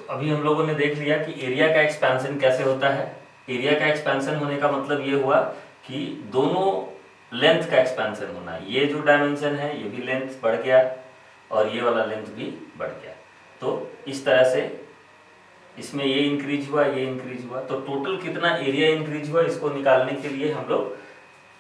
अभी हम लोगों ने देख लिया कि एरिया का एक्सपेंशन कैसे होता है। एरिया का एक्सपेंशन होने का मतलब ये हुआ कि दोनों लेंथ का एक्सपेंशन होना। ये जो डायमेंशन है ये भी लेंथ बढ़ गया और ये वाला लेंथ भी बढ़ गया। तो इस तरह से इसमें ये इंक्रीज हुआ, ये इंक्रीज हुआ, तो टोटल कितना एरिया इंक्रीज हुआ इसको निकालने के लिए हम लोग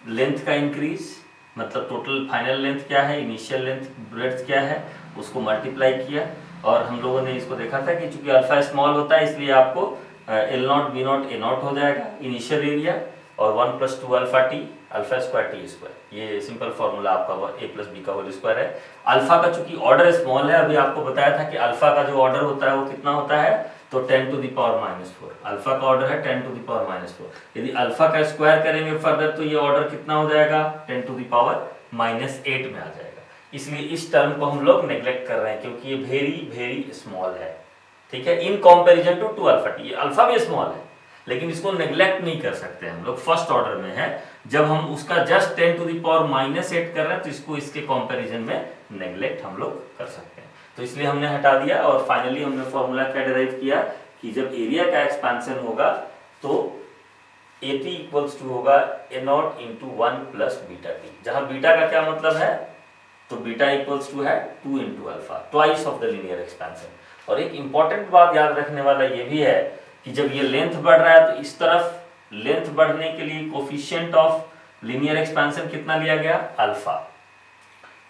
लेंथ का इंक्रीज मतलब टोटल फाइनल लेंथ क्या है, इनिशियल लेंथ ब्रेड्थ क्या है, उसको मल्टीप्लाई किया। और हम लोगों ने इसको देखा था कि चूंकि अल्फा स्मॉल होता है इसलिए आपको L not be not a not हो जाएगा इनिशियल एरिया, और 1 + 2 alpha T alpha square T square. ये सिंपल फॉर्मूला आपका ए प्लस बी का होल स्क्वायर है। अल्फा का चूंकि ऑर्डर स्मॉल है, अभी आपको बताया था कि अल्फा का जो ऑर्डर होता है वो कितना होता है, तो 10⁻⁻⁴। अल्फा का ऑर्डर है 10⁻⁻⁴। यदि अल्फा का स्क्वायर करेंगे फर्दर तो ये ऑर्डर कितना हो जाएगा, 10⁻⁻8 में आ जाएगा। इसलिए इस टर्म को हम लोग नेग्लेक्ट कर रहे हैं क्योंकि ये वेरी वेरी स्मॉल है, ठीक है, in comparison to 2 alpha T. ये अल्फा भी स्मॉल है लेकिन इसको नेग्लेक्ट नहीं कर सकते हम लोग, फर्स्ट ऑर्डर में है। जब हम उसका जस्ट 10⁻⁻8 कर रहे हैं तो इसको इसके कंपैरिजन में नेग्लेक्ट हम लोग कर सकते हैं, तो इसलिए हमने हटा दिया। और फाइनली हमने फॉर्मूला क्या डिराइव किया कि जब एरिया का एक्सपेंशन होगा तो AT = होगा A0 × 1 + बीटा टी, जहां बीटा का क्या मतलब है, तो बीटा = है 2 × alpha, twice of the linear expansion. और एक इंपॉर्टेंट बात याद रखने वाला ये भी है कि जब ये लेंथ बढ़ रहा है तो इस तरफ लेंथ बढ़ने के लिए कोफिशिएंट ऑफ लीनियर एक्सपेंशन कितना लिया गया, अल्फा।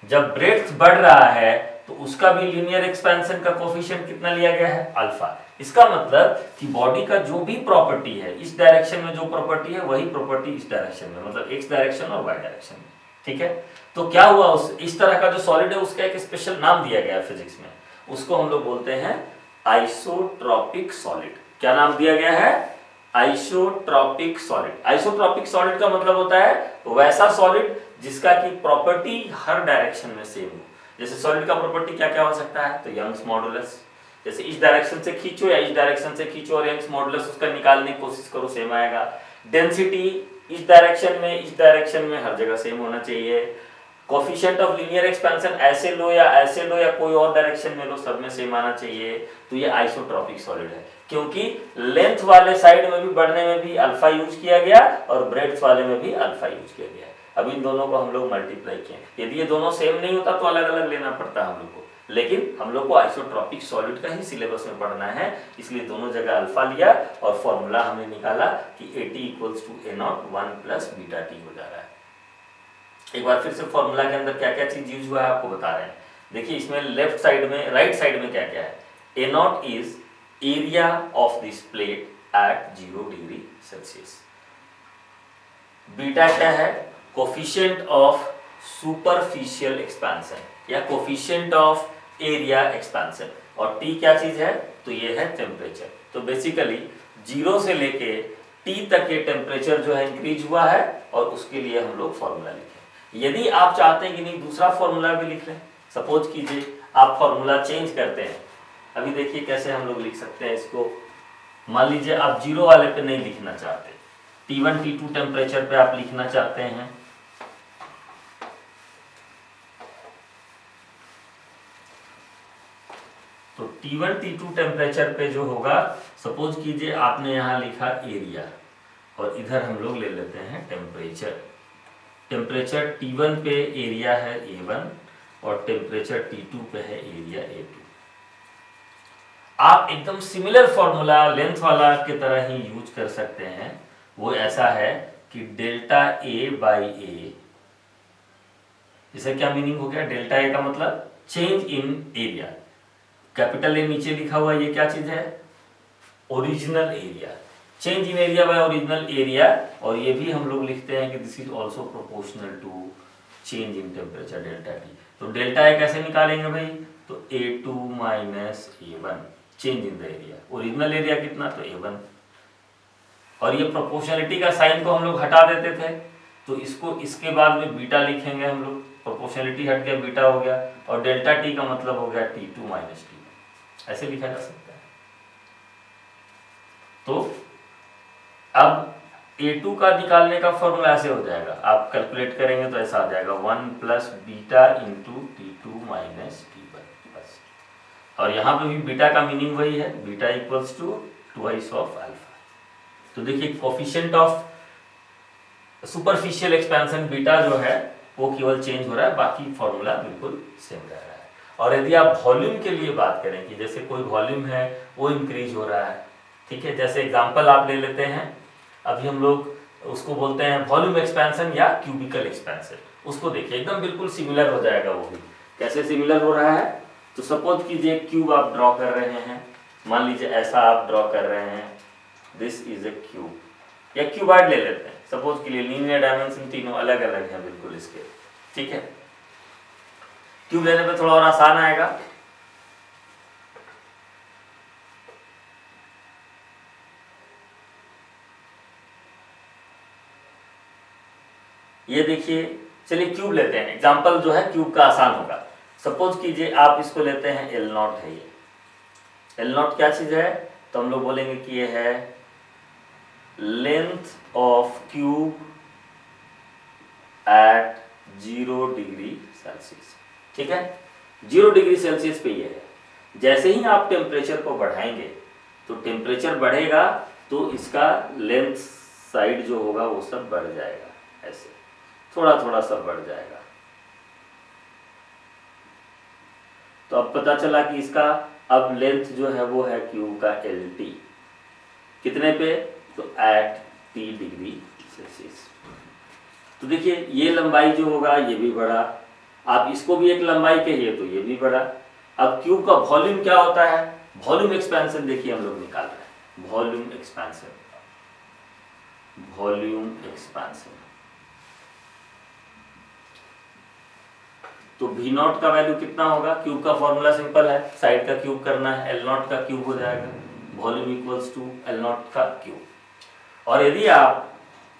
जब ब्रेड्थ बढ़ रहा है तो उसका भी लीनियर एक्सपेंशन का कोफिशिएंट कितना लिया गया है, अल्फा। इसका मतलब कि बॉडी का जो भी प्रॉपर्टी है, इस डायरेक्शन में जो प्रॉपर्टी है वही प्रॉपर्टी इस डायरेक्शन में, मतलब एक्स डायरेक्शन और वाई डायरेक्शन में, ठीक है। तो क्या हुआ, उस इस तरह का जो सॉलिड है उसका एक स्पेशल नाम दिया गया है फिजिक्स में, उसको हम लोग बोलते हैं आइसोट्रॉपिक सॉलिड। क्या नाम दिया गया है, आइसोट्रॉपिक सॉलिड। आइसोट्रॉपिक सॉलिड का मतलब होता है वैसा सॉलिड जिसका की प्रॉपर्टी हर डायरेक्शन में सेम हो। जैसे सॉलिड का प्रॉपर्टी क्या क्या हो सकता है, तो यंग्स मॉडुलस, जैसे इस डायरेक्शन से खींचो या इस डायरेक्शन से खींचो और यंग्स मॉडुलस उसका निकालने की कोशिश करो, सेम आएगा। डेंसिटी इस डायरेक्शन में हर जगह सेम होना चाहिए। कोफिशिएंट ऑफ लीनियर एक्सपेंशन ऐसे लो या कोई और डायरेक्शन में लो, सब में सेम आना चाहिए। तो ये आइसोट्रॉपिक सॉलिड है क्योंकि लेंथ वाले साइड में भी बढ़ने में भी अल्फा यूज किया गया और ब्रेड्थ वाले में भी अल्फा यूज किया गया। अब इन दोनों को हम लोग मल्टीप्लाई किए। यदि ये दोनों सेम नहीं होता तो अलग अलग लेना पड़ता हम लोग को, लेकिन हम लोग को आइसोट्रॉपिक सॉलिड का ही सिलेबस में पढ़ना है, इसलिए दोनों जगह अल्फा लिया और फॉर्मूला हमने निकाला कि AT = A0 1 + बीटा टी हो जा रहा है। एक बार फिर से फॉर्मूला के अंदर क्या क्या चीज यूज हुआ है आपको बता रहे हैं। देखिए इसमें लेफ्ट साइड में, राइट साइड में क्या क्या है, A0 is area of this plate at 0 degree Celsius. Beta क्या है, कोफिशिएंट ऑफ सुपरफिशियल एक्सपेंशन या कोफिशिएंट ऑफ एरिया एक्सपेंशन। और टी क्या चीज है, तो ये है टेम्परेचर। तो बेसिकली 0 से लेके T तक ये टेम्परेचर जो है इंक्रीज हुआ है और उसके लिए हम लोग फॉर्मूला लिखे। यदि आप चाहते हैं कि नहीं दूसरा फॉर्मूला भी लिख लें, सपोज कीजिए आप फॉर्मूला चेंज करते हैं। अभी देखिए कैसे हम लोग लिख सकते हैं इसको। मान लीजिए आप 0 वाले पे नहीं लिखना चाहते, T1 T2 टेम्परेचर पे आप लिखना चाहते हैं, तो T1 T2 टेम्परेचर पे जो होगा, सपोज कीजिए आपने यहाँ लिखा एरिया और इधर हम लोग ले लेते हैं टेम्परेचर। टेम्परेचर T1 पे एरिया है A1 और टेम्परेचर T2 पे है एरिया A2। आप एकदम सिमिलर फॉर्मूला लेंथ वाला की तरह ही यूज कर सकते हैं। वो ऐसा है कि डेल्टा A/A, इसका क्या मीनिंग हो गया, डेल्टा A का मतलब change in area. Capital A नीचे लिखा हुआ ये क्या चीज है, original area, change in area by original area. और ये भी हम लोग लिखते हैं कि this is also proportional to change in temperature delta T। तो डेल्टा A कैसे निकालेंगे भाई, तो A2 - A1 change in the area. Original area कितना, तो A1। और ये प्रोपोर्शनलिटी का साइन को हम लोग हटा देते थे, तो इसको इसके बाद में बीटा लिखेंगे हम लोग। प्रोपोर्शनलिटी हट गया, बीटा हो गया, और डेल्टा T का मतलब हो गया T2 - T1, ऐसे लिखा जा सकता है। तो अब A2 का निकालने का फॉर्मूला ऐसे हो जाएगा, आप कैलकुलेट करेंगे तो ऐसा आ जाएगा 1 + बीटा × T2 - T1 बस। और यहाँ पे भी बीटा का मीनिंग वही है, beta equals to twice of alpha. तो देखिए coefficient of superficial expansion beta जो है वो केवल चेंज हो रहा है, बाकी फॉर्मूला बिल्कुल सेम रह रहा है। और यदि आप वॉल्यूम के लिए बात करें कि जैसे कोई वॉल्यूम है वो इंक्रीज हो रहा है, ठीक है, जैसे एग्जांपल आप ले लेते हैं, अभी हम लोग उसको बोलते हैं वॉल्यूम एक्सपेंशन या क्यूबिकल एक्सपेंशन, उसको देखिए एकदम बिल्कुल सिमिलर हो जाएगा। वो भी कैसे सिमिलर हो रहा है, तो सपोज कीजिए क्यूब आप ड्रॉ कर रहे हैं, मान लीजिए ऐसा आप ड्रॉ कर रहे हैं, दिस इज ए क्यूब, या क्यूबॉइड ले लेते हैं सपोज के लिए, लीनियर डायमेंशन तीनों अलग अलग हैं बिल्कुल इसके, ठीक है। क्यूब लेने पे थोड़ा और आसान आएगा। ये देखिए, चलिए क्यूब लेते हैं, एग्जांपल जो है क्यूब का आसान होगा। सपोज कीजिए आप इसको लेते हैं एल नॉट है, ये एल नॉट क्या चीज है, तो हम लोग बोलेंगे कि ये है length of cube at 0 degree Celsius, ठीक है, 0 डिग्री सेल्सियस पे ये है। जैसे ही आप टेम्परेचर को बढ़ाएंगे तो टेम्परेचर बढ़ेगा तो इसका लेंथ साइड जो होगा वो सब बढ़ जाएगा, ऐसे थोड़ा थोड़ा सब बढ़ जाएगा। तो अब पता चला कि इसका अब लेंथ जो है वो है क्यूब का एल टी, कितने पे, तो एट टी डिग्री सेल्सियस। तो देखिए ये लंबाई जो होगा ये भी बढ़ा, आप इसको भी एक लंबाई कहिए तो ये भी बढ़ा। अब क्यूब का वॉल्यूम क्या होता है, वॉल्यूम एक्सपेंशन देखिए हम लोग निकाल रहे हैं, वॉल्यूम एक्सपेंशन, वॉल्यूम एक्सपेंशन। तो V नॉट का वैल्यू कितना होगा, क्यूब का फॉर्मूला सिंपल है, साइड का क्यूब करना है, L नॉट का क्यूब हो जाएगा, volume equals to L naught का क्यूब। और यदि आप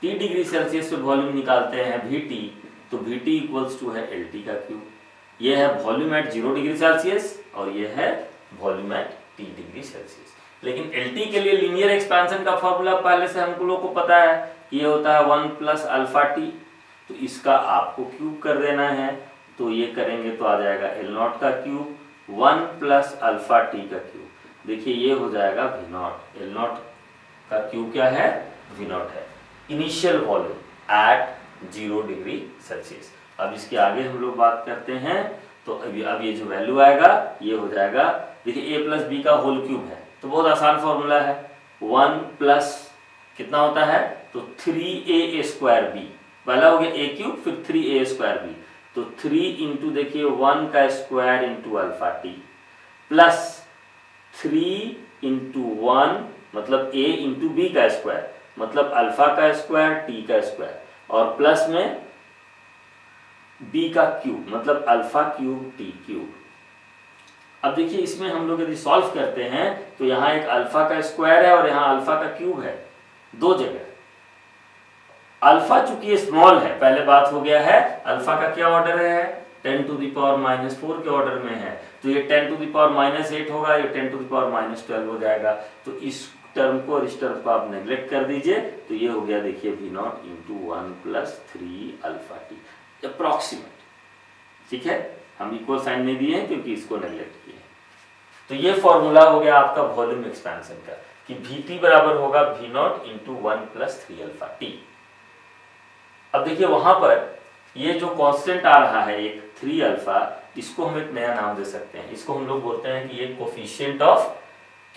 T डिग्री सेल्सियस पे वॉल्यूम निकालते हैं VT, तो VT इक्वल्स टू है LT का क्यूब। ये है वॉल्यूम एट 0 डिग्री सेल्सियस और ये है volume at T degree Celsius. लेकिन LT के लिए लीनियर एक्सपेंशन का फॉर्मूला पहले से हम लोग को पता है, ये होता है 1 प्लस अल्फा टी, तो इसका आपको क्यूब कर देना है, तो ये करेंगे तो आ जाएगा एल नॉट का क्यूब 1 प्लस अल्फा टी का क्यूब। देखिए ये हो जाएगा वी नॉट, एल नॉट का क्यूब क्या है, वी नॉट है, initial volume at 0 degree Celsius. अब इसके आगे हम लोग बात करते हैं, तो अब ये जो वैल्यू आएगा ये हो जाएगा, देखिए ए प्लस बी का होल क्यूब है, तो बहुत आसान फॉर्मूला है, 1 प्लस कितना होता है, तो 3a स्क्वायर बी, पहला हो गया ए क्यूब फिर 3a स्क्वायर बी, तो 3 इंटू देखिए 1 का square into alpha T, plus 3 into 1 मतलब a इंटू बी का स्क्वायर मतलब अल्फा का स्क्वायर टी का स्क्वायर, और प्लस में b का क्यूब मतलब अल्फा क्यूब टी क्यूब। अब देखिए इसमें हम लोग यदि सॉल्व करते हैं तो यहाँ एक अल्फा का स्क्वायर है और यहाँ अल्फा का क्यूब है, दो जगह। अल्फा चूंकि स्मॉल है, पहले बात हो गया है, अल्फा का क्या ऑर्डर है, 10 टू द पावर -4 के ऑर्डर में है, तो ये 10 टू द पावर -8 होगा, ये 10 टू द पावर -12 हो जाएगा। तो इस टर्म को और इस टर्म को आप नेग्लेक्ट कर दीजिए, तो ये हो गया देखिए V naught into 1 plus 3 alpha T approximate, ठीक है, हम इक्वल साइन नहीं दिए हैं क्योंकि इसको नेग्लेक्ट किए। तो ये फॉर्मूला हो गया आपका वॉल्यूम एक्सपेंशन का कि Vt बराबर होगा V naught into 1 plus 3 alpha T. अब देखिए वहां पर ये जो कांस्टेंट आ रहा है एक 3 अल्फा, इसको हम एक नया नाम दे सकते हैं, इसको हम लोग बोलते हैं कि ये कोफिशिएंट ऑफ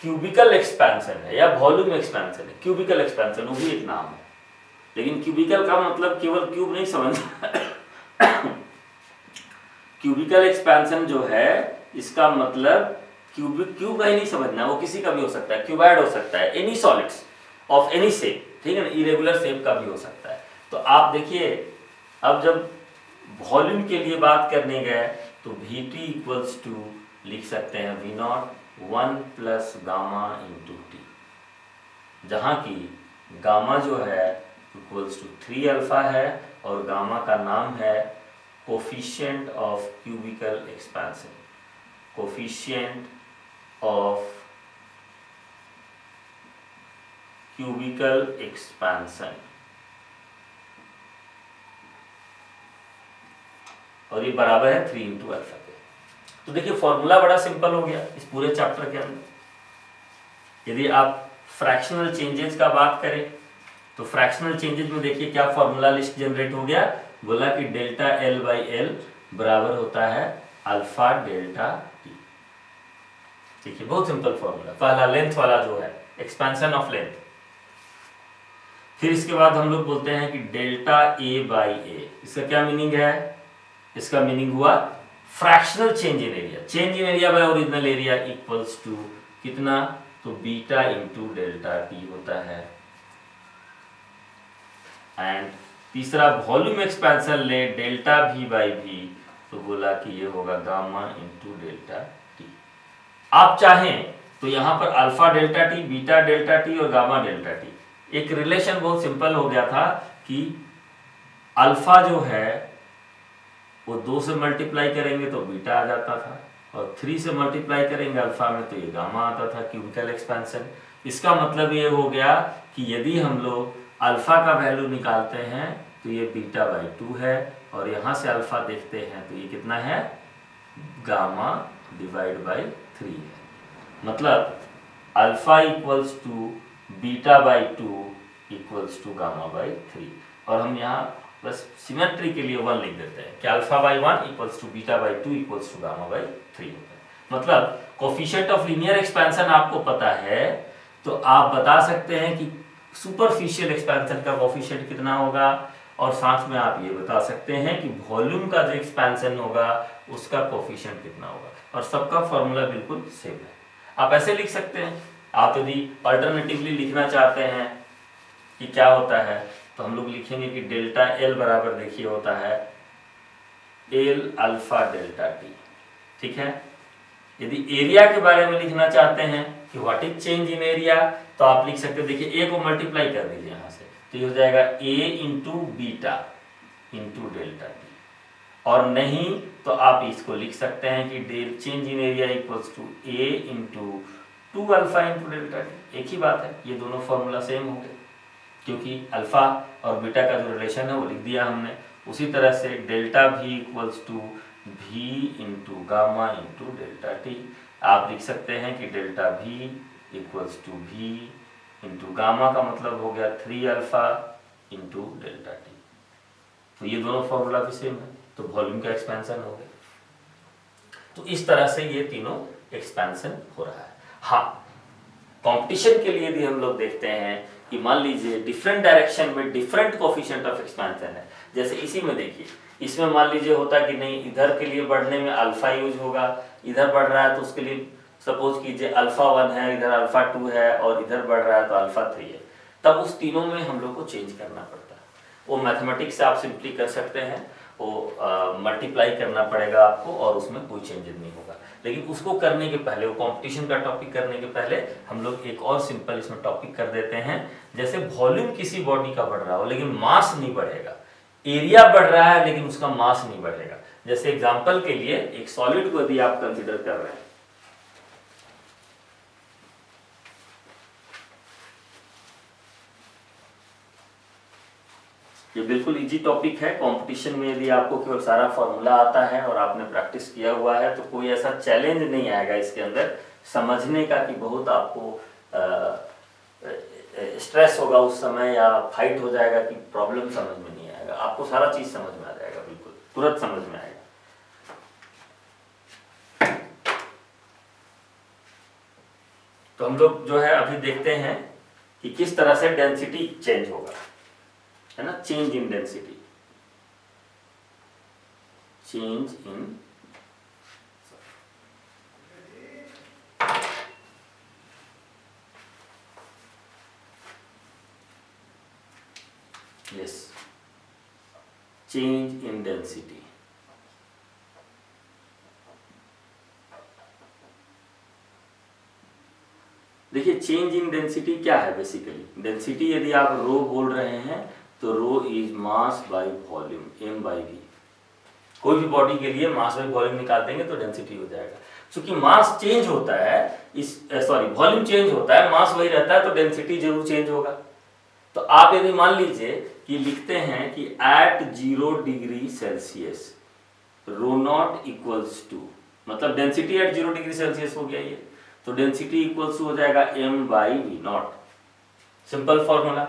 क्यूबिकल एक्सपेंशन है या वॉल्यूम एक्सपेंशन है। क्यूबिकल एक्सपेंशन वो भी एक नाम है, लेकिन क्यूबिकल का मतलब केवल क्यूब नहीं समझना क्यूबिकल एक्सपेंशन जो है इसका मतलब क्यूब का ही नहीं समझना, वो किसी का भी हो सकता है, क्यूबॉइड हो सकता है, any solids of any shape, ठीक है ना, इरेगुलर शेप का भी हो सकता है। तो आप देखिए अब जब वॉल्यूम के लिए बात करने गए तो Vt इक्वल्स टू लिख सकते हैं V naught 1 plus gamma into T, जहाँ की गामा जो है इक्वल्स टू 3 अल्फा है और गामा का नाम है coefficient of cubicle expansion, coefficient of cubicle expansion, और ये बराबर है 3 इंटू अल्फा के। तो देखिए फॉर्मूला बड़ा सिंपल हो गया इस पूरे चैप्टर के अंदर। यदि आप फ्रैक्शनल चेंजेस का बात करें तो फ्रैक्शनल चेंजेस में देखिए क्या फॉर्मूला लिस्ट जनरेट हो गया, बोला कि डेल्टा एल बाई एल बराबर होता है अल्फा डेल्टा टी। ठीक है, बहुत सिंपल फॉर्मूला, पहला लेंथ वाला जो है एक्सपेंशन ऑफ लेंथ। फिर इसके बाद हम लोग बोलते हैं कि डेल्टा ए बाई ए, इसका क्या मीनिंग है, इसका मीनिंग हुआ fractional change in area, change in area by original area equals to कितना, तो बीटा इंटू डेल्टा टी होता है। एंड तीसरा वॉल्यूम एक्सपेंशन ले डेल्टा वी बाई वी, तो बोला कि ये होगा गामा इंटू डेल्टा टी। आप चाहें तो यहाँ पर alpha delta T, beta delta T और गामा डेल्टा टी, एक रिलेशन बहुत सिंपल हो गया था कि अल्फा जो है वो 2 से मल्टीप्लाई करेंगे तो बीटा आ जाता था, और 3 से मल्टीप्लाई करेंगे अल्फा में तो ये गामा आता था, क्यूबिकल एक्सपेंशन। इसका मतलब ये हो गया कि यदि हम लोग अल्फा का वैल्यू निकालते हैं तो ये बीटा बाई 2 है, और यहाँ से अल्फा देखते हैं तो ये कितना है, गामा डिवाइड बाई 3 है। मतलब alpha equals to beta by 2 equals to gamma by 3, और हम यहाँ बस सिमेट्री के लिए 1 लिख देते हैं कि alpha by 1 equals to beta by 2 equals to gamma by 3 होता है। मतलब कोफिशिएंट ऑफ लीनियर एक्सपेंशन आपको पता है तो आप बता सकते हैं कि सुपरफिशियल एक्सपेंशन का कोफिशिएंट कितना होगा, और साथ में आप ये बता सकते हैं कि वॉल्यूम का जो एक्सपेंशन होगा उसका कोफिशिएंट कितना होगा, और सबका फॉर्मूला बिल्कुल सेम है। आप ऐसे लिख सकते हैं, आप यदि अल्टरनेटिवली लिखना चाहते हैं कि क्या होता है तो हम लोग लिखेंगे कि डेल्टा एल बराबर देखिए होता है एल अल्फा डेल्टा टी। ठीक है, यदि एरिया के बारे में लिखना चाहते हैं कि what is change in area, तो आप लिख सकते हैं, देखिए ए को मल्टीप्लाई कर दीजिए यहाँ से, तो ये हो जाएगा A into beta into delta T, और नहीं तो आप इसको लिख सकते हैं कि del change in area equals to A into 2 alpha into delta T. एक ही बात है, ये दोनों फॉर्मूला सेम होंगे क्योंकि अल्फा और बीटा का जो रिलेशन है वो लिख दिया हमने। उसी तरह से डेल्टा भी इक्वल्स टू भी into gamma into delta T, आप लिख सकते हैं कि डेल्टा भी इक्वल्स टू भी इंटू गामा का मतलब हो गया 3 अल्फा इंटू डेल्टा टी। तो ये दोनों फॉर्मूला भी सेम है, तो वॉल्यूम का एक्सपेंशन हो गया। तो इस तरह से ये तीनों एक्सपेंशन हो रहा है। हाँ, कंपटीशन के लिए भी हम लोग देखते हैं कि मान लीजिए डिफरेंट डायरेक्शन में डिफरेंट कोफिशिएंट ऑफ एक्सपेंशन है। जैसे इसी में देखिए, इसमें मान लीजिए होता कि नहीं, इधर के लिए बढ़ने में अल्फा यूज होगा, इधर बढ़ रहा है तो उसके लिए सपोज कीजिए अल्फा 1 है, इधर अल्फा 2 है, और इधर बढ़ रहा है तो अल्फा 3 है, तब उस तीनों में हम लोग को चेंज करना पड़ता है। वो मैथमेटिक्स से आप सिंपली कर सकते हैं, वो मल्टीप्लाई करना पड़ेगा आपको और उसमें कोई चेंजेस नहीं होगा। लेकिन उसको करने के पहले, वो कंपटीशन का टॉपिक करने के पहले हम लोग एक और सिंपल इसमें टॉपिक कर देते हैं। जैसे वॉल्यूम किसी बॉडी का बढ़ रहा हो लेकिन मास नहीं बढ़ेगा, एरिया बढ़ रहा है लेकिन उसका मास नहीं बढ़ेगा। जैसे एग्जांपल के लिए एक सॉलिड को यदि आप कंसीडर कर रहे हैं, ये बिल्कुल इजी टॉपिक है। कंपटीशन में यदि आपको केवल सारा फॉर्मूला आता है और आपने प्रैक्टिस किया हुआ है तो कोई ऐसा चैलेंज नहीं आएगा इसके अंदर समझने का कि बहुत आपको स्ट्रेस होगा उस समय या फाइट हो जाएगा कि प्रॉब्लम समझ में नहीं आएगा। आपको सारा चीज समझ में आ जाएगा, बिल्कुल तुरंत समझ में आएगा। तो हम लोग जो है अभी देखते हैं कि किस तरह से डेंसिटी चेंज होगा, है ना, change in density, change in yes change in density. देखिए चेंज इन डेंसिटी क्या है, बेसिकली डेंसिटी यदि आप रो बोल रहे हैं तो rho is mass by volume, m by v। कोई भी बॉडी के लिए मास बाय वॉल्यूम निकाल देंगे तो डेंसिटी हो जाएगा। क्योंकि मास चेंज होता है, वॉल्यूम चेंज होता है, मास वही रहता है तो डेंसिटी जरूर चेंज होगा। तो आप यदि मान लीजिए कि लिखते हैं कि at 0 degree Celsius rho naught equals to, मतलब डेंसिटी एट 0 डिग्री सेल्सियस हो गया ये। तो डेंसिटी इक्वल्स हो जाएगा m by V naught, simple formula.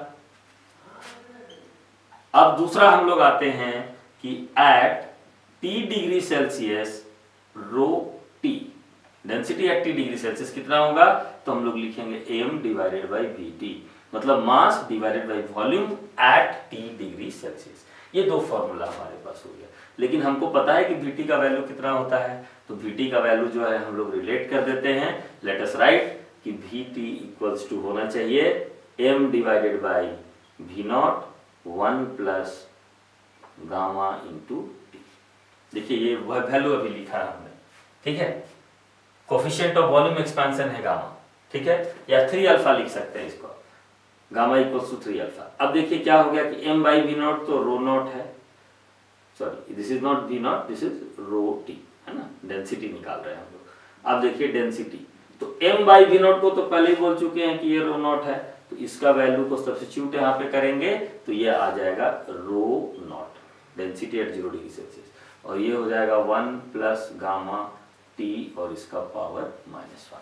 अब दूसरा हम लोग आते हैं कि at t degree Celsius rho T, density at t degree Celsius कितना होगा, तो हम लोग लिखेंगे m divided by V T, मतलब mass divided by volume at t degree Celsius. ये दो फॉर्मूला हमारे पास हो गया। लेकिन हमको पता है कि Vt का वैल्यू कितना होता है, तो Vt का वैल्यू जो है हम लोग रिलेट कर देते हैं। लेट अस राइट कि Vt इक्वल्स टू होना चाहिए m divided by V naught 1 plus gamma into T. देखिए ये वह वैल्यू अभी लिखा है हमने, ठीक है। कोफिशिएंट ऑफ वॉल्यूम एक्सपेंशन है गामा, ठीक है, या 3 अल्फा लिख सकते हैं इसको, गामा इक्वल्स टू 3 अल्फा। अब देखिए क्या हो गया कि m बाई वी नॉट तो रो नॉट है, sorry this is not V naught, this is rho T, है ना, डेंसिटी निकाल रहे हैं हम लोग। अब देखिए डेंसिटी, तो m बाई वी नॉट को तो पहले ही बोल चुके हैं कि ये रो नॉट है, तो इसका वैल्यू को सब्स्टिट्यूट यहाँ पे करेंगे तो ये आ जाएगा rho naught, density at 0 degree Celsius, और ये हो जाएगा 1 प्लस गामा टी और इसका पावर -1,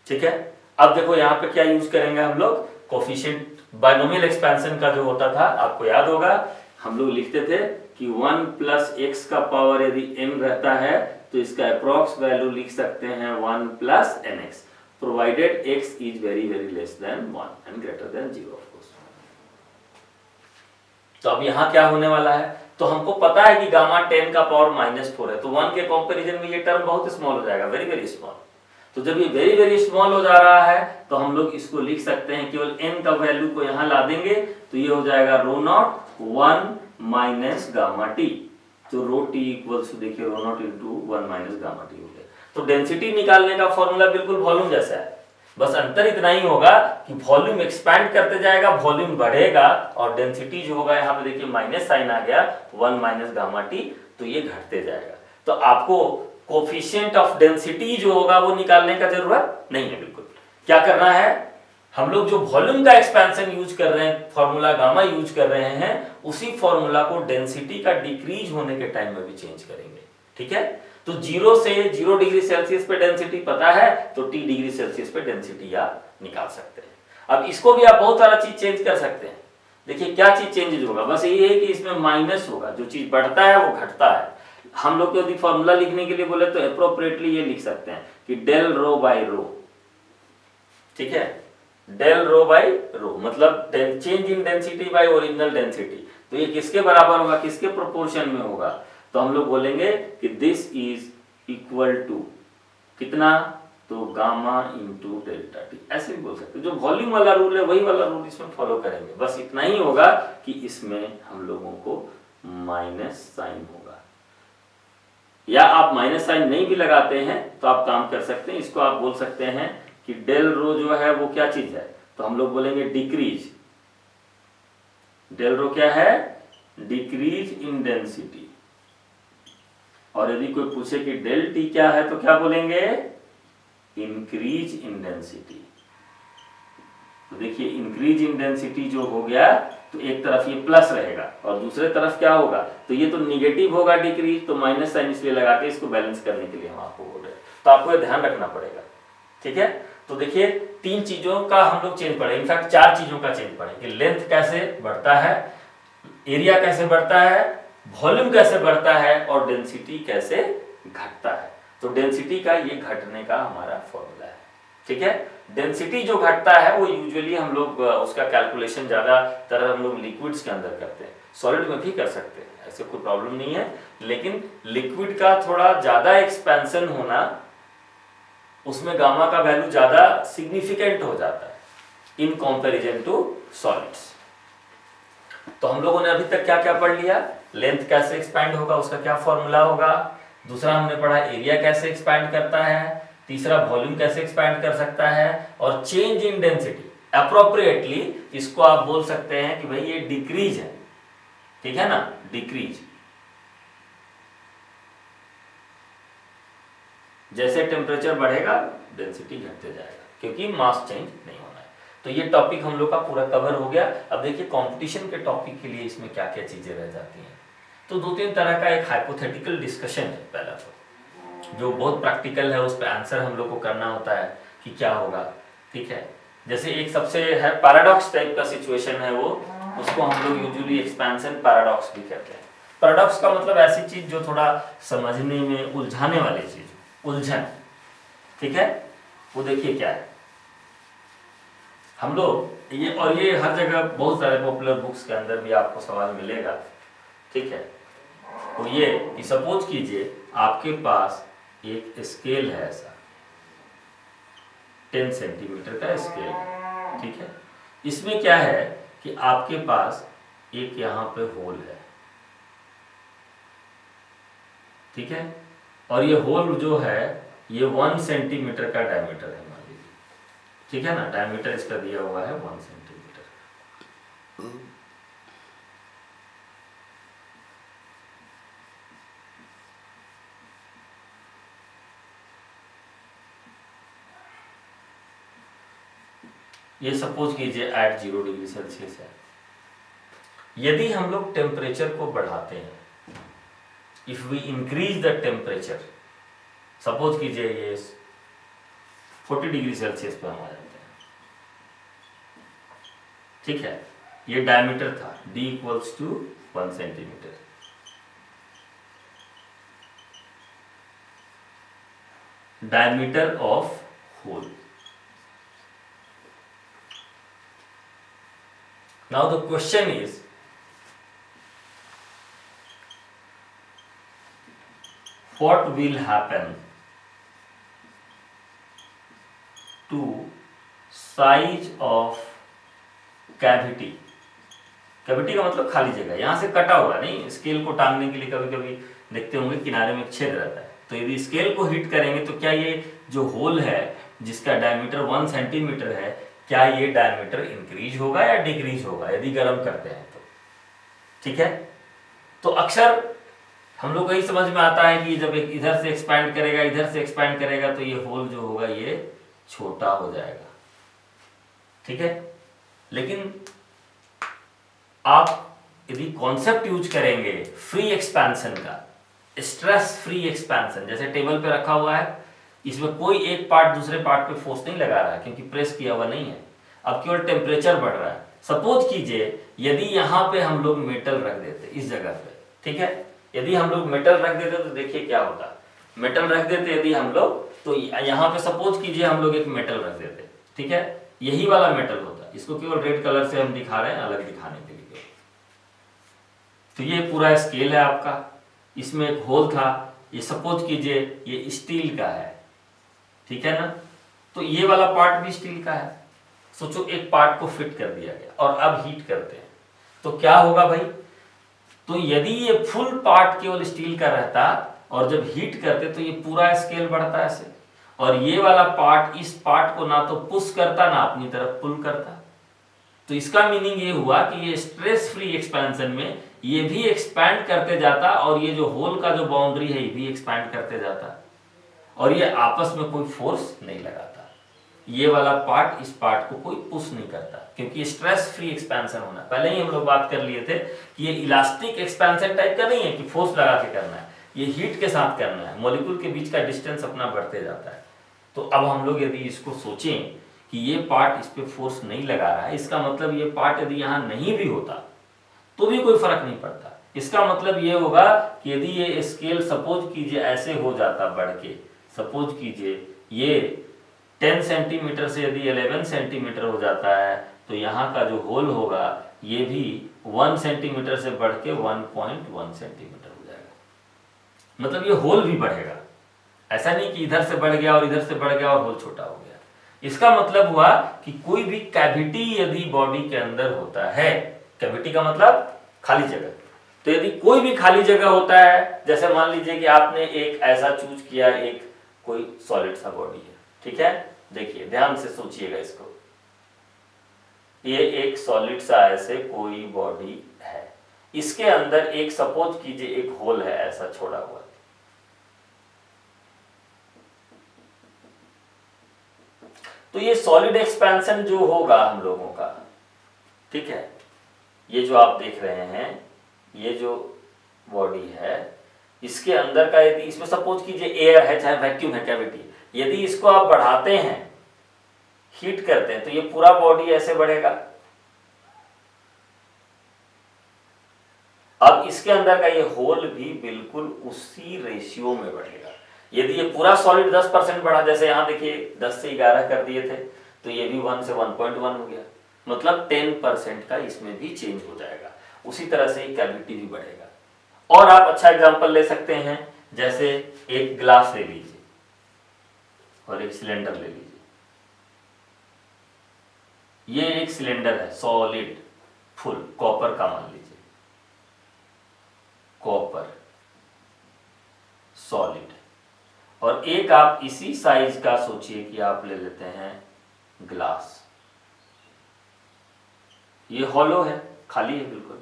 ठीक है। अब देखो यहाँ पे क्या यूज करेंगे हम लोग, कोफिशिएंट बायनोमियल एक्सपेंशन का जो होता था आपको याद होगा, हम लोग लिखते थे कि 1 प्लस एक्स का पावर यदि n रहता है तो इसका अप्रॉक्स वैल्यू लिख सकते हैं 1 plus nx, provided x is very very less than 1 and greater than 0 of course. तो अब यहाँ क्या होने वाला है, तो हमको पता है कि गामा 10 का पावर -4 है, तो 1 के कंपैरिजन में ये टर्म बहुत स्मॉल हो जाएगा, वेरी वेरी स्मॉल। तो जब ये वेरी वेरी स्मॉल हो जा रहा है तो हम लोग इसको लिख सकते हैं, केवल n का वैल्यू को यहाँ ला देंगे तो ये हो जाएगा rho naught 1 minus gamma T, तो रो टी इक्वल्स टू देखिए rho naught into 1 minus gamma T हो गया। तो डेंसिटी निकालने का फॉर्मूला बिल्कुल वॉल्यूम जैसा है, बस अंतर इतना ही होगा कि वॉल्यूम एक्सपैंड करते जाएगा, वॉल्यूम बढ़ेगा, और डेंसिटी जो होगा यहाँ पे देखिए माइनस साइन आ गया 1 माइनस गामा टी, तो ये घटते जाएगा। तो आपको कोफिशिएंट ऑफ डेंसिटी जो होगा वो निकालने का जरूरत नहीं है बिल्कुल। क्या करना है, हम लोग जो वॉल्यूम का एक्सपेंशन यूज कर रहे हैं, फॉर्मूला गामा यूज कर रहे हैं, उसी फॉर्मूला को डेंसिटी का डिक्रीज होने के टाइम में भी चेंज करेंगे, ठीक है। तो 0 से 0 डिग्री सेल्सियस पे डेंसिटी पता है तो t डिग्री सेल्सियस पे डेंसिटी आप निकाल सकते हैं। अब इसको भी आप बहुत सारा चीज चेंज कर सकते हैं। देखिए क्या चीज चेंजेज होगा, बस ये है कि इसमें माइनस होगा, जो चीज बढ़ता है वो घटता है। हम लोग यदि फॉर्मूला लिखने के लिए बोले तो अप्रोप्रिएटली ये लिख सकते हैं कि डेल रो बाई रो, ठीक है, डेल रो बाई रो मतलब change in density by original density. तो ये किसके बराबर होगा, किसके प्रोपोर्शन में होगा, तो हम लोग बोलेंगे कि दिस इज इक्वल टू कितना, तो गामा इंटू डेल्टा टी, ऐसे भी बोल सकते हैं। जो वॉल्यूम वाला रूल है वही वाला रूल इसमें फॉलो करेंगे, बस इतना ही होगा कि इसमें हम लोगों को माइनस साइन होगा, या आप माइनस साइन नहीं भी लगाते हैं तो आप काम कर सकते हैं। इसको आप बोल सकते हैं कि डेल रो जो है वो क्या चीज है, तो हम लोग बोलेंगे डिक्रीज, डेल रो क्या है, डिक्रीज इन डेंसिटी। और यदि कोई पूछे कि डेल टी क्या है तो क्या बोलेंगे, इंक्रीज इन डेंसिटी। तो देखिए इंक्रीज इन डेंसिटी जो हो गया तो एक तरफ ये प्लस रहेगा और दूसरे तरफ क्या होगा, तो ये तो निगेटिव होगा डिक्रीज, तो माइनस साइन इसलिए लगाते हैं, इसको बैलेंस करने के लिए हम आपको बोल रहे हैं। तो आपको ये ध्यान रखना पड़ेगा, ठीक है। तो देखिए 3 चीजों का हम लोग चेंज पढ़े, इनफैक्ट 4 चीजों का चेंज पढ़े कि लेंथ कैसे बढ़ता है, एरिया कैसे बढ़ता है, वॉल्यूम कैसे बढ़ता है, और डेंसिटी कैसे घटता है। तो डेंसिटी का ये घटने का हमारा फॉर्मूला है, ठीक है। डेंसिटी जो घटता है वो यूजुअली हम लोग उसका कैलकुलेशन ज्यादातर हम लोग लिक्विड्स के अंदर करते हैं, सॉलिड में भी कर सकते हैं, ऐसे कोई प्रॉब्लम नहीं है। लेकिन लिक्विड का थोड़ा ज्यादा एक्सपेंशन होना, उसमें गामा का वैल्यू ज्यादा सिग्निफिकेंट हो जाता है इन कंपैरिजन टू सॉलिड्स। तो हम लोगों ने अभी तक क्या क्या पढ़ लिया, लेंथ कैसे एक्सपैंड होगा उसका क्या फॉर्मूला होगा, दूसरा हमने पढ़ा एरिया कैसे एक्सपैंड करता है, तीसरा वॉल्यूम कैसे एक्सपैंड कर सकता है, और चेंज इन डेंसिटी अप्रोप्रिएटली इसको आप बोल सकते हैं कि भाई ये डिक्रीज है, ठीक है ना, डिक्रीज। जैसे टेम्परेचर बढ़ेगा डेंसिटी घटते जाएगा क्योंकि मास चेंज नहीं होना है। तो ये टॉपिक हम लोग का पूरा कवर हो गया। अब देखिए कंपटीशन के टॉपिक के लिए इसमें क्या क्या चीजें रह जाती हैं। तो 2-3 तरह का एक हाइपोथेटिकल डिस्कशन है। पहला तो जो बहुत प्रैक्टिकल है, उस पर आंसर हम लोग को करना होता है कि क्या होगा। ठीक है, जैसे एक सबसे है पैराडॉक्स टाइप का सिचुएशन है वो, उसको हम लोग यूजुअली एक्सपेंशन पैराडॉक्स भी कहते हैं। पैराडॉक्स का मतलब ऐसी चीज जो थोड़ा समझने में उलझाने वाली चीज, उलझन। ठीक है, वो देखिए क्या है हम लोग ये, और ये हर जगह बहुत सारे पॉपुलर बुक्स के अंदर भी आपको सवाल मिलेगा। ठीक है, तो ये कि सपोज कीजिए आपके पास एक स्केल है ऐसा, 10 सेंटीमीटर का स्केल है। ठीक है, इसमें क्या है कि आपके पास एक यहाँ पे होल है। ठीक है, और ये होल जो है ये 1 सेंटीमीटर का डायमीटर है मान लीजिए। ठीक है ना, डायमीटर इसका दिया हुआ है 1 सेंटीमीटर। ये सपोज कीजिए एट 0 डिग्री सेल्सियस है। यदि हम लोग टेम्परेचर को बढ़ाते हैं, if we increase the temperature, suppose कीजिए ये 40 डिग्री सेल्सियस पे हम आ जाते हैं। ठीक है, ये डायमीटर था d equals to 1 centimetre. Diameter of hole. Now the question is, what will happen to size of cavity? Cavity का मतलब खाली जगह, यहाँ से कटा हुआ नहीं, स्केल को टांगने के लिए कभी कभी देखते होंगे किनारे में एक छेद रहता है। तो यदि स्केल को हिट करेंगे तो क्या ये जो होल है जिसका डायमीटर 1 सेंटीमीटर है, क्या ये डायमीटर इंक्रीज होगा या डिक्रीज होगा यदि गर्म करते हैं तो। ठीक है, तो अक्सर हम लोग को यही समझ में आता है कि जब एक इधर से एक्सपैंड करेगा, इधर से एक्सपैंड करेगा, तो ये होल जो होगा ये छोटा हो जाएगा। ठीक है, लेकिन आप यदि कॉन्सेप्ट यूज करेंगे फ्री एक्सपेंशन का, स्ट्रेस फ्री एक्सपेंशन, जैसे टेबल पे रखा हुआ है, इसमें कोई एक पार्ट दूसरे पार्ट पे फोर्स नहीं लगा रहा है क्योंकि प्रेस किया हुआ नहीं है, अब केवल टेम्परेचर बढ़ रहा है। सपोज कीजिए यदि यहाँ पे हम लोग मेटल रख देते इस जगह पे। ठीक है, यदि हम लोग मेटल रख देते तो देखिए क्या होता। मेटल रख देते यदि हम लोग, तो यहाँ पे सपोज कीजिए हम लोग एक मेटल रख देते। ठीक है, यही वाला मेटल होता, इसको केवल रेड कलर से हम दिखा रहे हैं अलग दिखाने के लिए। तो ये पूरा स्केल है आपका, इसमें एक होल था, ये सपोज कीजिए ये स्टील का है। ठीक है ना, तो ये वाला पार्ट भी स्टील का है। सोचो एक पार्ट को फिट कर दिया गया और अब हीट करते हैं तो क्या होगा भाई। तो यदि ये फुल पार्ट केवल स्टील का रहता और जब हीट करते तो ये पूरा स्केल बढ़ता ऐसे, और ये वाला पार्ट इस पार्ट को ना तो पुश करता ना अपनी तरफ पुल करता। तो इसका मीनिंग ये हुआ कि ये स्ट्रेस फ्री एक्सपेंशन में ये भी एक्सपैंड करते जाता और ये जो होल का जो बाउंड्री है ये भी एक्सपैंड करते जाता, और ये आपस में कोई फोर्स नहीं लगाता। ये वाला पार्ट इस पार्ट को कोई पुश नहीं करता क्योंकि स्ट्रेस फ्री एक्सपेंशन होना। पहले ही हम लोग बात कर लिए थे कि ये इलास्टिक एक्सपेंशन टाइप का नहीं है कि फोर्स लगा के करना है, ये हीट के साथ करना है, मॉलिक्यूल के बीच का डिस्टेंस अपना बढ़ते जाता है। तो अब हम लोग यदि इसको सोचें कि ये पार्ट इस पे फोर्स नहीं लगा रहा है, इसका मतलब ये पार्ट यदि यहाँ नहीं भी होता तो भी कोई फर्क नहीं पड़ता। इसका मतलब ये होगा कि यदि ये स्केल सपोज कीजिए ऐसे हो जाता बढ़ के, सपोज कीजिए ये 10 सेंटीमीटर से यदि 11 सेंटीमीटर हो जाता है तो यहाँ का जो होल होगा ये भी 1 सेंटीमीटर से बढ़ के 1.1 सेंटीमीटर हो जाएगा। मतलब ये होल भी बढ़ेगा, ऐसा नहीं कि इधर से बढ़ गया और इधर से बढ़ गया और होल छोटा हो गया। इसका मतलब हुआ कि कोई भी कैविटी यदि बॉडी के अंदर होता है, कैविटी का मतलब खाली जगह, तो यदि कोई भी खाली जगह होता है, जैसे मान लीजिए कि आपने एक ऐसा चूज किया, एक कोई सॉलिड सा बॉडी है। ठीक है, देखिए ध्यान से सोचिएगा इसको, ये एक सॉलिड सा ऐसे कोई बॉडी है, इसके अंदर एक सपोज कीजिए एक होल है ऐसा छोड़ा हुआ। तो ये सॉलिड एक्सपेंशन जो होगा हम लोगों का, ठीक है, ये जो आप देख रहे हैं ये जो बॉडी है इसके अंदर का यदि इसमें सपोज कीजिए एयर है चाहे वैक्यूम है कैविटी, यदि इसको आप बढ़ाते हैं हीट करते हैं तो ये पूरा बॉडी ऐसे बढ़ेगा। अब इसके अंदर का ये होल भी बिल्कुल उसी रेशियो में बढ़ेगा। यदि ये पूरा सॉलिड 10% बढ़ा, जैसे यहां देखिए 10 से 11 कर दिए थे तो ये भी 1 से 1.1 हो गया, मतलब 10% का इसमें भी चेंज हो जाएगा। उसी तरह से कैविटी भी बढ़ेगा। और आप अच्छा एग्जांपल ले सकते हैं, जैसे एक ग्लास ले लीजिए और एक सिलेंडर ले लीजिए। ये एक सिलेंडर है सॉलिड फुल कॉपर का, मान लीजिए कॉपर सॉलिड, और एक आप इसी साइज का सोचिए कि आप ले लेते हैं ग्लास। ये हॉलो है, खाली है बिल्कुल।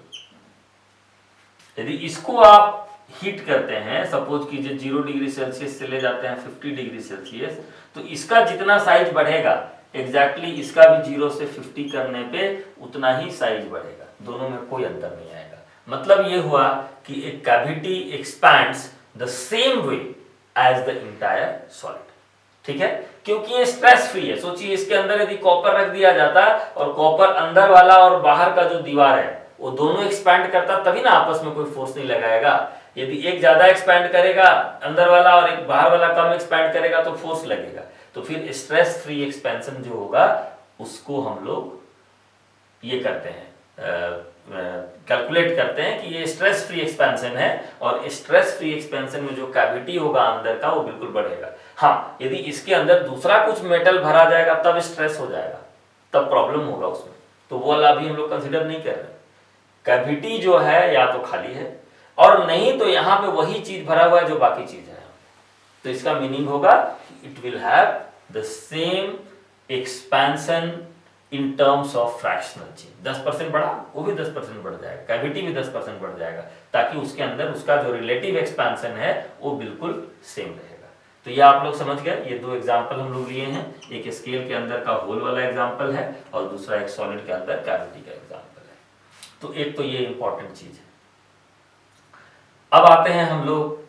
यदि इसको आप हीट करते हैं, सपोज कीजिए 0 डिग्री सेल्सियस से ले जाते हैं 50 डिग्री सेल्सियस, तो इसका जितना साइज बढ़ेगा एग्जैक्टली इसका भी 0 से 50 करने पे उतना ही साइज बढ़ेगा, दोनों में कोई अंतर नहीं आएगा। मतलब ये हुआ कि एक cavity expands the same way as the entire solid, ठीक है, क्योंकि ये स्ट्रेस फ्री है। सोचिए इसके अंदर यदि कॉपर रख दिया जाता और कॉपर अंदर वाला और बाहर का जो दीवार है वो दोनों एक्सपैंड करता, तभी ना आपस में कोई फोर्स नहीं लगाएगा। यदि एक ज्यादा एक्सपैंड करेगा अंदर वाला और एक बाहर वाला कम एक्सपैंड करेगा तो फोर्स लगेगा। तो फिर स्ट्रेस फ्री एक्सपेंशन जो होगा उसको हम लोग ये करते हैं, कैलकुलेट करते हैं कि ये स्ट्रेस फ्री एक्सपेंशन है, और स्ट्रेस फ्री एक्सपेंशन में जो कैविटी होगा अंदर का वो बिल्कुल बढ़ेगा। हाँ, यदि इसके अंदर दूसरा कुछ मेटल भरा जाएगा तब स्ट्रेस हो जाएगा, तब प्रॉब्लम होगा उसमें, तो वो वाला अभी हम लोग कंसिडर नहीं कर रहे। कैविटी जो है या तो खाली है और नहीं तो यहाँ पे वही चीज भरा हुआ है जो बाकी चीज है, तो इसका मीनिंग होगा it will have the same expansion in terms of fractional change. 10% बढ़ा वो भी 10% बढ़ जाएगा, कैविटी भी 10% बढ़ जाएगा, ताकि उसके अंदर उसका जो रिलेटिव एक्सपेंशन है वो बिल्कुल सेम रहेगा। तो ये आप लोग समझ गए। ये दो एग्जांपल हम लोग लिए हैं, एक स्केल के अंदर का होल वाला एग्जांपल है और दूसरा एक सॉलिड के अंदर कैविटी का एग्जांपल है। तो एक तो ये इंपॉर्टेंट चीज है। अब आते हैं हम लोग,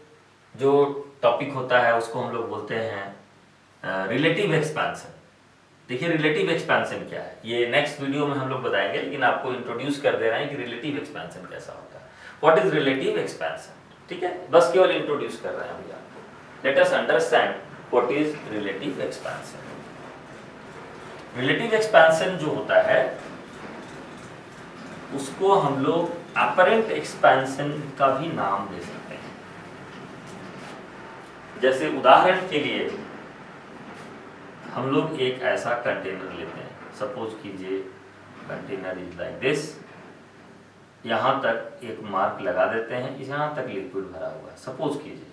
जो टॉपिक होता है उसको हम लोग बोलते हैं रिलेटिव एक्सपेंशन। देखिए रिलेटिव एक्सपेंशन क्या है ये नेक्स्ट वीडियो में हम लोग बताएंगे, लेकिन आपको इंट्रोड्यूस कर दे रहे हैं कि रिलेटिव एक्सपेंशन कैसा होता है, व्हाट इज रिलेटिव एक्सपेंशन, ठीक है, बस केवल इंट्रोड्यूस कर रहे हैं अभी आपको। Let us understand what is relative expansion. Relative expansion जो होता है उसको हम लोग अपरेंट एक्सपेंशन का भी नाम दे सकते हैं। जैसे उदाहरण के लिए हम लोग एक ऐसा कंटेनर लेते हैं, सपोज कीजिए कंटेनर इज लाइक दिस, यहां तक एक मार्क लगा देते हैं, यहां तक लिक्विड भरा हुआ है, सपोज कीजिए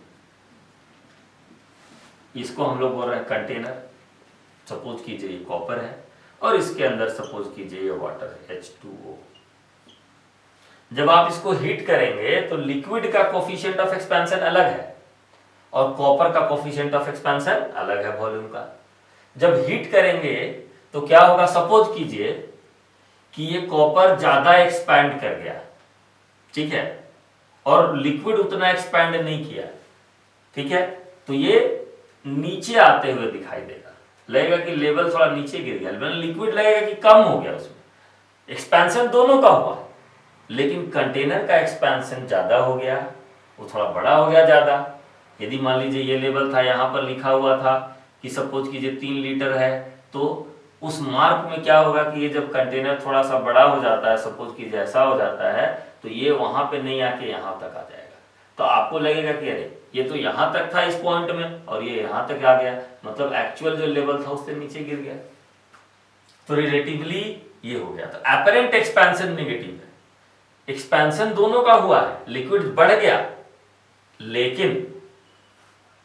इसको हम लोग बोल रहे हैं कंटेनर, सपोज कीजिए ये कॉपर है और इसके अंदर सपोज कीजिए ये वाटर है H2O। जब आप इसको हीट करेंगे तो लिक्विड का कोफिशिएंट ऑफ एक्सपेंशन अलग है और कॉपर का कोफिशिएंट ऑफ एक्सपेंशन अलग है वॉल्यूम का। जब हीट करेंगे तो क्या होगा, सपोज कीजिए कि ये कॉपर ज्यादा एक्सपैंड कर गया, ठीक है, और लिक्विड उतना एक्सपैंड नहीं किया, ठीक है, तो ये नीचे आते हुए दिखाई देगा, लगेगा कि लेवल थोड़ा नीचे गिर गया, लिक्विड लगेगा कि कम हो गया, उसमें एक्सपेंशन दोनों का हुआ, लेकिन कंटेनर का एक्सपेंशन ज्यादा हो गया, वो थोड़ा बड़ा हो गया ज्यादा। यदि मान लीजिए ये लेवल था, यहाँ पर लिखा हुआ था कि सपोज कीजिए 3 लीटर है, तो उस मार्क में क्या होगा कि ये जब कंटेनर थोड़ा सा बड़ा हो जाता है, सपोज कीजिए ऐसा हो जाता है, तो ये वहां पे नहीं आके यहाँ तक आ जाएगा, तो आपको लगेगा कि अरे ये तो यहाँ तक था इस पॉइंट में और ये यहाँ तक आ गया, मतलब एक्चुअल जो लेवल था उससे नीचे गिर गया, तो रिलेटिवली ये हो गया। तो अपरेंट एक्सपेंशन नेगेटिव है, एक्सपेंशन दोनों का हुआ है, लिक्विड बढ़ गया लेकिन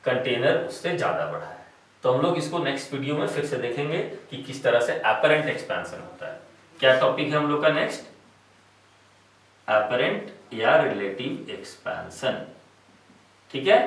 कंटेनर उससे ज्यादा बढ़ा है। तो हम लोग इसको नेक्स्ट वीडियो में फिर से देखेंगे कि किस तरह से अपरेंट एक्सपेंशन होता है। क्या टॉपिक है हम लोग का नेक्स्ट, अपरेंट या रिलेटिव एक्सपेंशन, ठीक है।